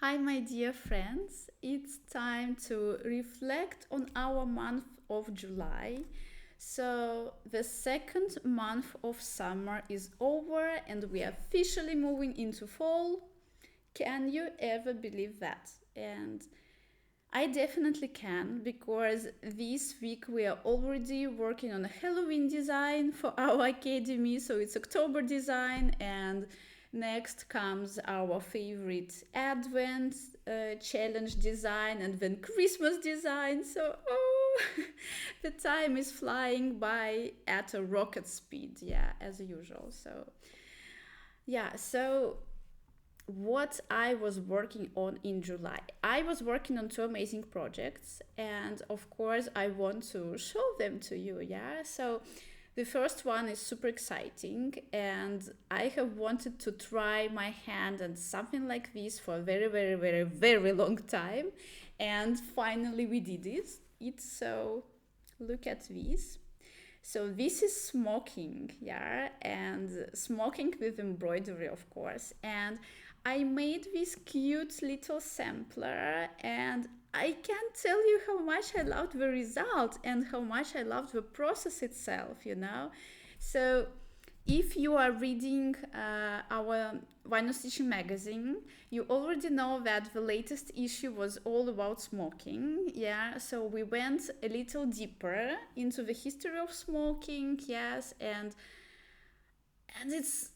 Hi, my dear friends. It's time to reflect on our month of July. So, the second month of summer is over and we are officially moving into fall. Can you ever believe that? And I definitely can because this week we are already working on a Halloween design for our academy. So it's October design, and next comes our favorite Advent challenge design and then Christmas design. So, oh, the time is flying by at a rocket speed, yeah, as usual. So what I was working on in July. I was working on two amazing projects, and of course, I want to show them to you. Yeah, so the first one is super exciting, and I have wanted to try my hand at something like this for a very, very, very, very long time, and finally, we did it. It's so look at this. So this is smocking, yeah, and smocking with embroidery, of course. And I made this cute little sampler, and I can't tell you how much I loved the result and how much I loved the process itself. So if you are reading our WhyNotStitching magazine, you already know that the latest issue was all about smoking. Yeah, so we went a little deeper into the history of smoking. Yes, and it's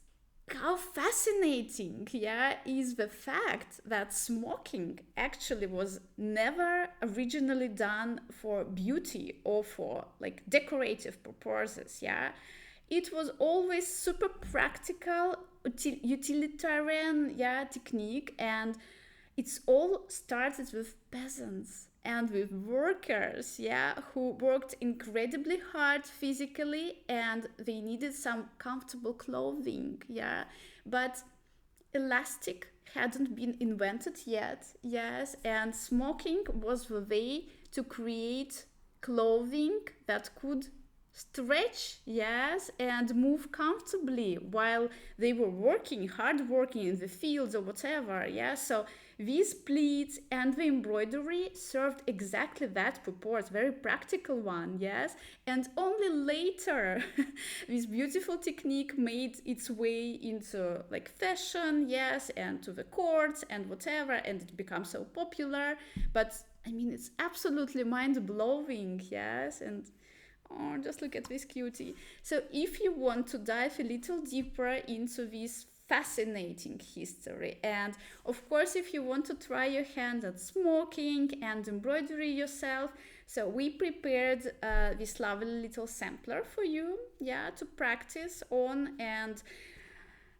how fascinating, yeah, is the fact that smoking actually was never originally done for beauty or for like decorative purposes. Yeah, it was always super practical, utilitarian, yeah, technique, and it's all started with peasants and with workers, yeah, who worked incredibly hard physically and they needed some comfortable clothing, yeah. But elastic hadn't been invented yet, yes, and smoking was the way to create clothing that could stretch, yes, and move comfortably while they were working, hard working in the fields or whatever, yeah. So these pleats and the embroidery served exactly that purpose, very practical one, yes. And only later this beautiful technique made its way into like fashion, yes, and to the courts and whatever, and it became so popular. But I mean, it's absolutely mind blowing, yes. And oh, just look at this cutie. So, if you want to dive a little deeper into this fascinating history, and of course, if you want to try your hand at smoking and embroidery yourself, so we prepared this lovely little sampler for you, yeah, to practice on. And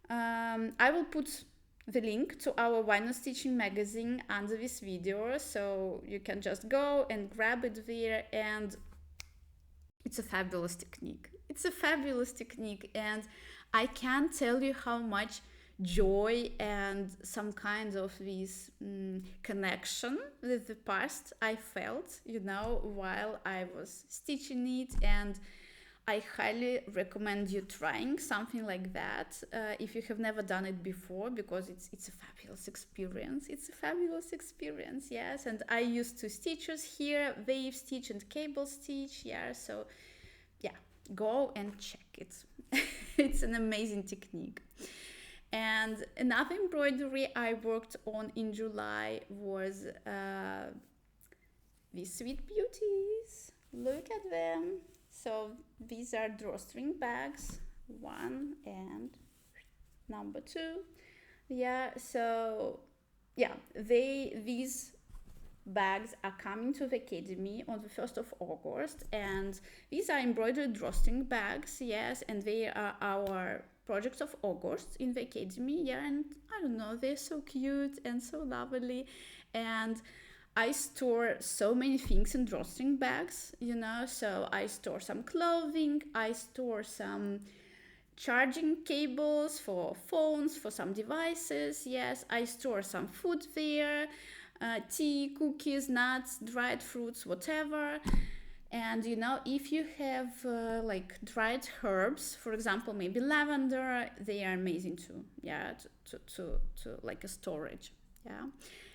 I will put the link to our WhyNotStitching magazine under this video, so you can just go and grab it there. And it's a fabulous technique. It's a fabulous technique, and I can't tell you how much joy and some kind of this connection with the past I felt, while I was stitching it. And I highly recommend you trying something like that if you have never done it before, because it's a fabulous experience. It's a fabulous experience, yes. And I use two stitches here, wave stitch and cable stitch, yeah. So yeah, go and check it. It's an amazing technique. And another embroidery I worked on in July was these sweet beauties. Look at them. So these are drawstring bags, one and number two. Yeah, so yeah, these bags are coming to the academy on the 1st of August, and these are embroidered drawstring bags, yes, and they are our project of August in the academy, yeah. And I don't know, they're so cute and so lovely. And I store so many things in drawstring bags, so I store some clothing, I store some charging cables for phones, for some devices, yes, I store some food there, tea, cookies, nuts, dried fruits, whatever. And if you have like dried herbs, for example, maybe lavender, they are amazing too, yeah, to like a storage, yeah.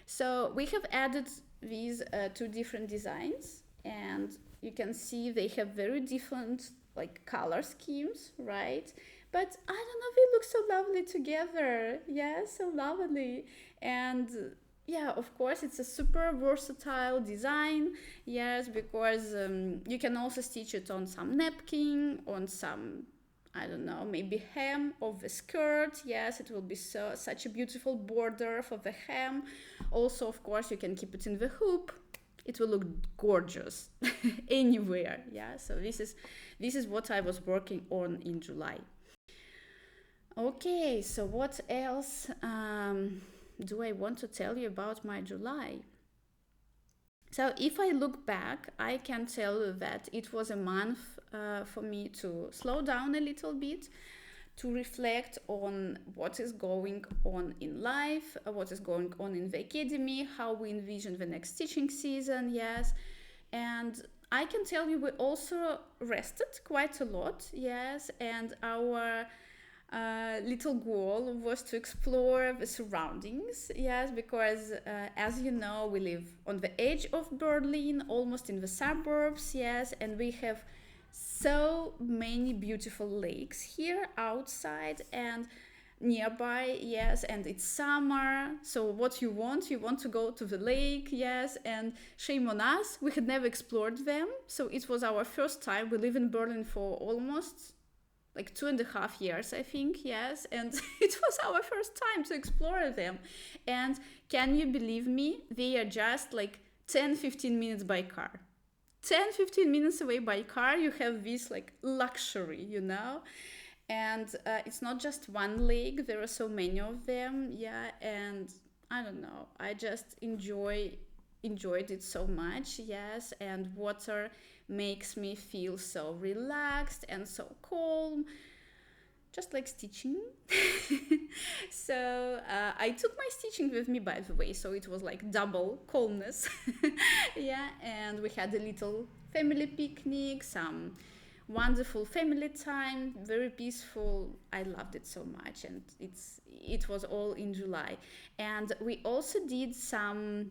So we have added these two different designs, and you can see they have very different like color schemes, right? But I don't know, they look so lovely together. Yeah, so lovely. And yeah, of course, it's a super versatile design. Yes, because you can also stitch it on some napkin, on some, I don't know, maybe hem of the skirt. Yes, it will be such a beautiful border for the hem. Also, of course, you can keep it in the hoop. It will look gorgeous anywhere. Yeah, so this is what I was working on in July. Okay, so what else do I want to tell you about my July? So if I look back, I can tell you that it was a month for me to slow down a little bit, to reflect on what is going on in life, what is going on in the academy, how we envision the next teaching season, yes. And I can tell you we also rested quite a lot, yes, and our little goal was to explore the surroundings, yes, because as you know, we live on the edge of Berlin, almost in the suburbs, yes, and we have so many beautiful lakes here outside and nearby, yes, and it's summer, so what you want to go to the lake, yes, and shame on us, we had never explored them, so it was our first time. We live in Berlin for almost like 2.5 years, I think, yes, and it was our first time to explore them. And can you believe me, they are just like 10-15 minutes by car. 10-15 minutes away by car, you have this like luxury, you know. And it's not just one lake, there are so many of them, yeah. And I don't know, I just enjoyed it so much, yes. And water makes me feel so relaxed and so calm, just like stitching. So I took my stitching with me, by the way, so it was like double calmness. Yeah, and we had a little family picnic, some wonderful family time, very peaceful. I loved it so much, and it was all in July. And we also did some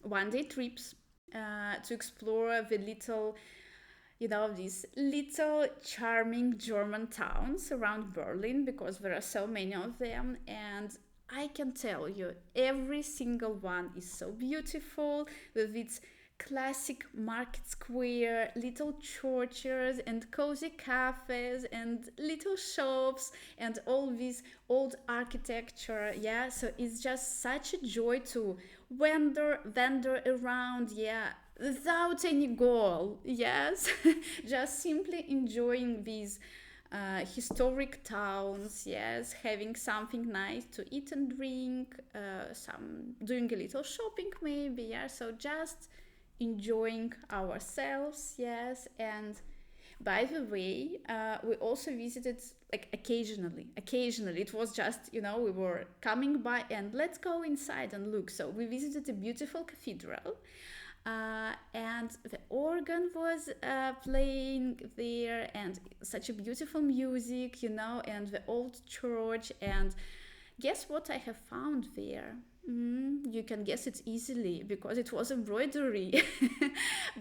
one-day trips to explore the little, these little charming German towns around Berlin, because there are so many of them. And I can tell you, every single one is so beautiful, with its classic market square, little churches and cozy cafes and little shops and all this old architecture. Yeah, so it's just such a joy to wander around, yeah, without any goal, yes. Just simply enjoying these historic towns, yes, having something nice to eat and drink, some doing a little shopping maybe, yeah. So just enjoying ourselves, yes. And by the way, we also visited like occasionally. It was just, we were coming by and let's go inside and look. So we visited a beautiful cathedral, and the organ was playing there, and such a beautiful music, and the old church. And guess what I have found there? You can guess it easily, because it was embroidery.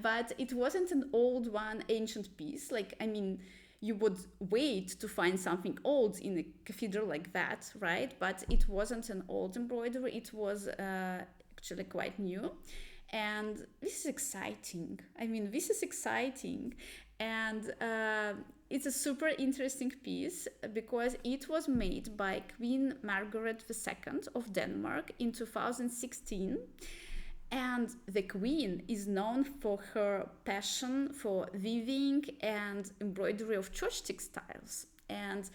But it wasn't an old one, ancient piece. Like, I mean, you would wait to find something old in a cathedral like that, right? But it wasn't an old embroidery. It was actually quite new. And this is exciting. And it's a super interesting piece, because it was made by Queen Margaret II of Denmark in 2016. And the queen is known for her passion for weaving and embroidery of church textiles. And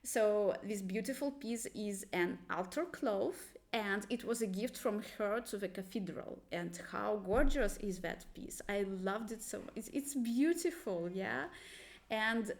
so this beautiful piece is an altar cloth, and it was a gift from her to the cathedral. And how gorgeous is that piece? I loved it so much. It's beautiful, yeah. And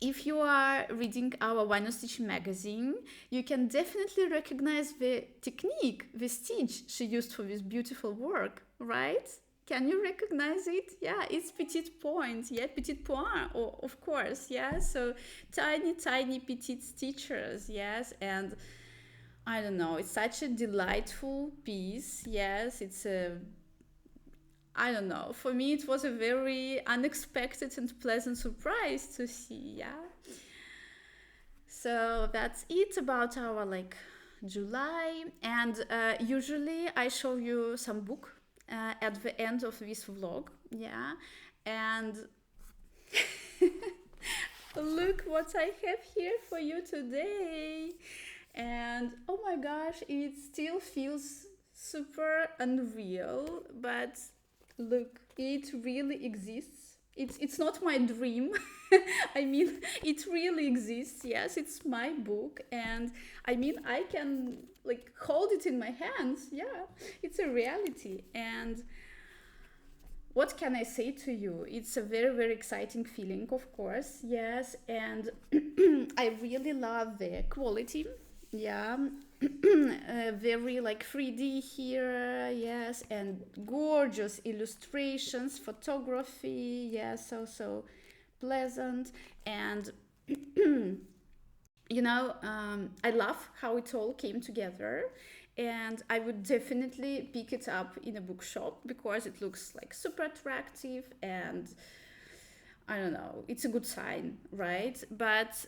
if you are reading our WhyNotStitching magazine, you can definitely recognize the technique, the stitch she used for this beautiful work, right? Can you recognize it? Yeah, it's petite point, yeah, petite point, of course, yeah. So tiny petite stitchers, yes. And I don't know, it's such a delightful piece. Yes, it's a, I don't know, for me it was a very unexpected and pleasant surprise to see. Yeah. So that's it about our like July. And usually I show you some book at the end of this vlog. Yeah. And look what I have here for you today. And oh my gosh, it still feels super unreal, but look, it really exists. It's not my dream. I mean, it really exists. Yes, it's my book, and I mean, I can like hold it in my hands. Yeah, it's a reality. And what can I say to you? It's a very, very exciting feeling, of course. Yes, and I really love the quality. Yeah, very like 3D here. Yes, and gorgeous illustrations, photography. Yes, so pleasant. And I love how it all came together. And I would definitely pick it up in a bookshop because it looks like super attractive, and I don't know, it's a good sign, right? But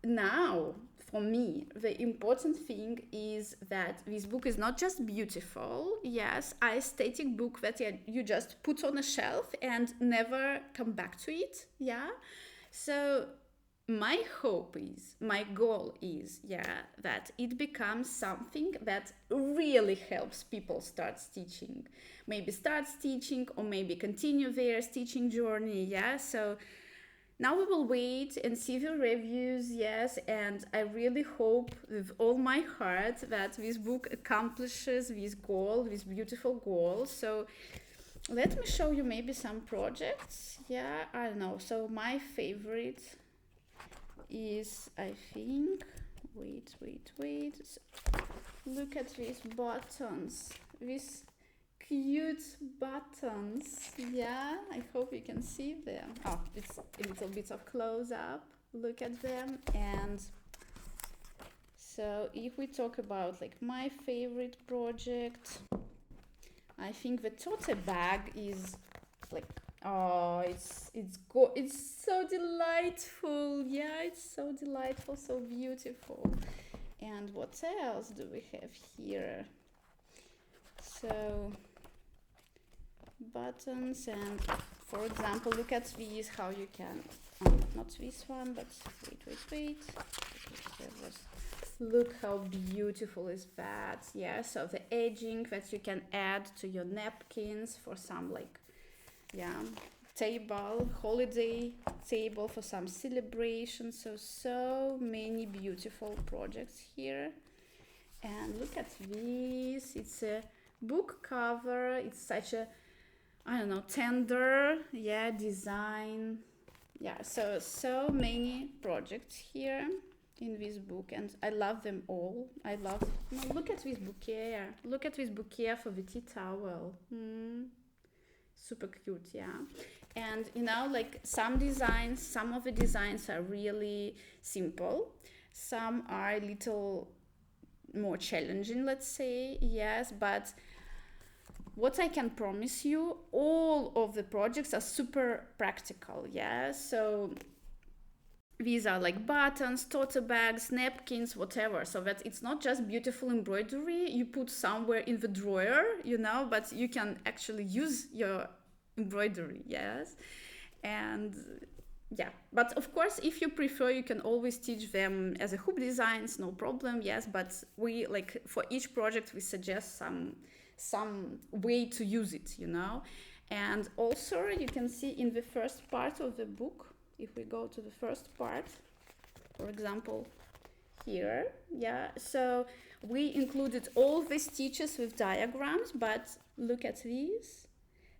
now, for me, the important thing is that this book is not just beautiful, yes, aesthetic book that you just put on a shelf and never come back to it, yeah. So my hope is, my goal is, yeah, that it becomes something that really helps people start stitching, maybe start stitching or maybe continue their stitching journey, yeah. So now we will wait and see the reviews, yes, and I really hope with all my heart that this book accomplishes this goal, this beautiful goal. So let me show you maybe some projects. Yeah, I don't know. So my favorite is, I think, wait. So look at these buttons. These cute buttons. Yeah, I hope you can see them. Oh, it's a little bit of close up. Look at them. And so if we talk about like my favorite project, I think the tote bag is like, oh, it's so delightful. Yeah, it's so delightful, so beautiful. And what else do we have here? So buttons, and for example, look at these, how you can, not this one, but wait. Look how beautiful is that. Yeah, so the edging that you can add to your napkins for some like, yeah, table, holiday table for some celebration. So many beautiful projects here. And look at this, it's a book cover. It's such a, I don't know, tender, yeah, design. Yeah, so many projects here in this book, and I love them all. I love, no, look at this bouquet. Look at this bouquet for the tea towel. Super cute, yeah. And like some of the designs are really simple. Some are a little more challenging, let's say, yes, but what I can promise you, all of the projects are super practical, yeah. So these are like buttons, tote bags, napkins, whatever, so that it's not just beautiful embroidery you put somewhere in the drawer, but you can actually use your embroidery, yes. And yeah, but of course, if you prefer, you can always stitch them as a hoop designs, no problem, yes. But we, like, for each project we suggest some way to use it, And also you can see in the first part of the book, if we go to the first part, for example, here, yeah, so we included all the stitches with diagrams, but look at these.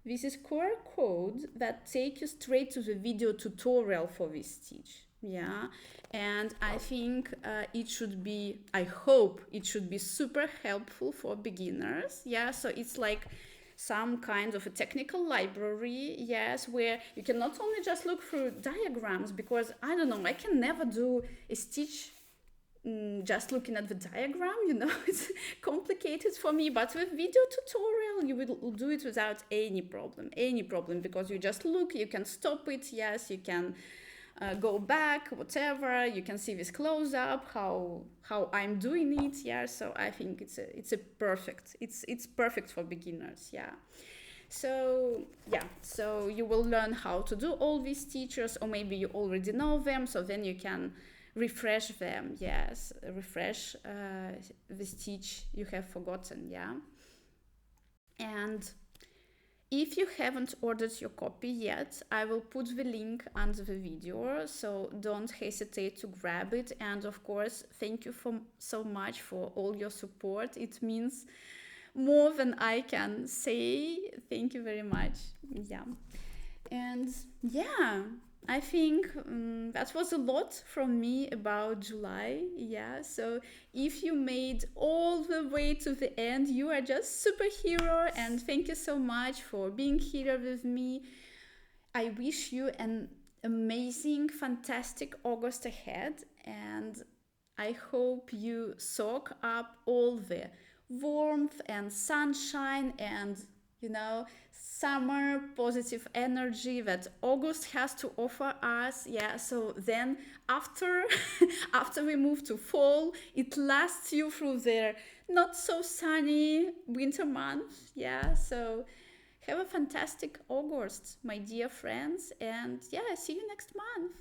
This is QR code that take you straight to the video tutorial for this stitch, yeah. And I think I hope it should be super helpful for beginners, yeah. So it's like some kind of a technical library, yes, where you can not only just look through diagrams, because I don't know, I can never do a stitch just looking at the diagram, it's complicated for me, but with video tutorial, you will do it without any problem, because you just look, you can stop it, yes, you can go back, whatever, you can see this close up, how I'm doing it, yeah, so I think it's perfect for beginners, yeah. So yeah, so you will learn how to do all these stitches, or maybe you already know them, so then you can refresh them, yes, refresh the stitch you have forgotten, yeah. And if you haven't ordered your copy yet, I will put the link under the video, so don't hesitate to grab it. And of course, thank you so much for all your support. It means more than I can say. Thank you very much. Yeah. And yeah, I think that was a lot from me about July. Yeah, so if you made all the way to the end, you are just superhero, and thank you so much for being here with me. I wish you an amazing, fantastic August ahead, and I hope you soak up all the warmth and sunshine and summer positive energy that August has to offer us. Yeah, so then after we move to fall, it lasts you through the not so sunny winter months. Yeah, so have a fantastic August, my dear friends, and yeah, see you next month.